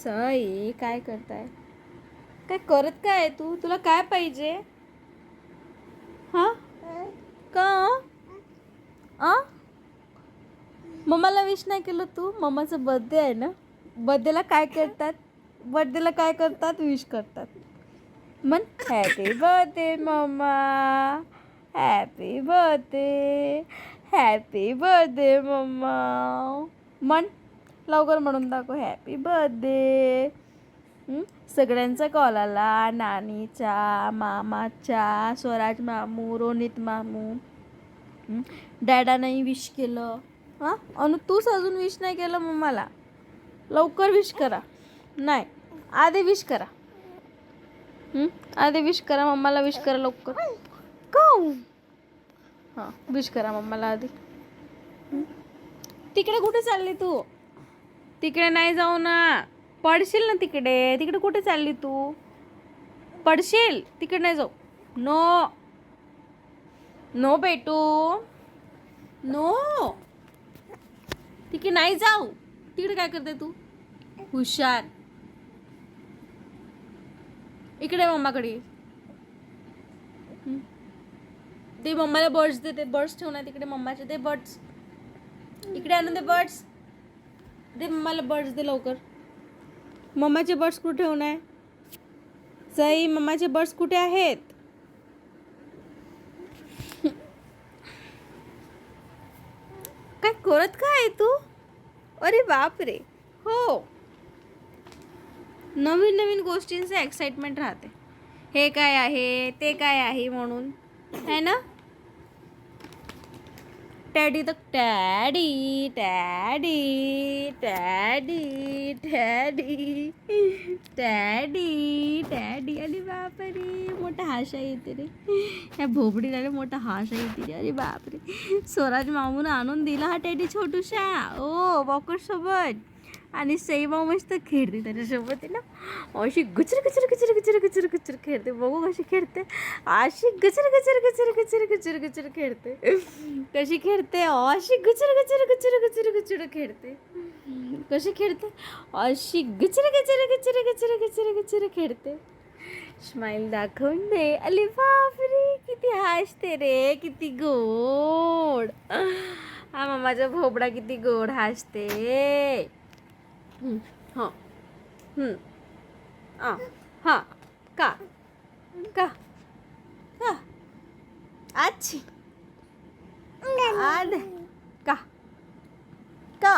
सई काय करताय? काय करत काय आहे तू? तुला काय पाहिजे? हा का मम्माला विश नाही केलं तू? मम्माचा बर्थडे आहे ना. बर्थडेला काय करतात? बर्थडेला काय करतात? विश करतात. म्हण happy birthday mamma, happy birthday, happy birthday mamma. म्हण लवकर म्हणून दाखव हॅपी बर्थडे. सगळ्यांचा कॉल आला, नानीचा, मामाचा, स्वराज मामू, रोनित मामू. डॅडानंही विश केलं. हां अनु तूच अजून विश नाही केलं मम्माला. लवकर विश करा. नाही आधी विश करा. आधी विश करा मम्माला. विश करा लवकर. काऊ हां विश करा मम्माला आधी. तिकडे कुठे चालली तू? तिकडे नाही जाऊ ना. पडशील ना तिकडे. तिकडे कुठे चालली तू? पडशील. तिकडे नाही जाऊ. नो नो बेटू, नो. तिकडे नाही जाऊ. तिकडे काय करते तू? हुशार. इकडे मम्माकडे. ते मम्माला बर्ड्स दे. ते बर्ड्स ठेवून आहे तिकडे मम्माचे. दे बर्ड्स. इकडे आणून दे बर्ड्स. दे मम्माला बर्ड्स दे लवकर. मम्माचे बर्ड्स कुठे ठेवून आहे? सई मम्माचे बर्ड्स कुठे आहेत? काय करत काय आहे तू? अरे बाप रे. हो नवीन नवीन गोष्टींचं एक्साइटमेंट राहते. हे काय आहे, ते काय आहे म्हणून है ना. टॅडी तर टॅडी टॅडी टॅडी टॅडी टॅडी टॅडी. अरे बापरे मोठा हाशा येते रे. ह्या भोबडीला रे मोठा हाशा येते रे. अरे बापरे. स्वराज मामून आणून दिला हा टॅडी छोटूशा. ओ वॉकर सोबत. आणि सई माऊ मस्त खेळते त्याच्यासोबत आहे ना. अशी गुचर गुचर गुचर गुचर गुचर गुचर खेळते. बघू कशी खेळते. अशी गुचर गुचर गुचर गुचर गुचर गुचर खेळते. कशी खेळते? अशी गुचर गुचर गुचर गुचर गुचर खेळते. कशी खेळते? अशी गुचर गुचर गुचर गुचर गुचर गुचर खेळते. स्माइल दाखवून दे. अरे बापरे किती हसते रे. किती गोड. हा मामाचा भोबडा किती गोड हसते. हां हां का का का आजी का का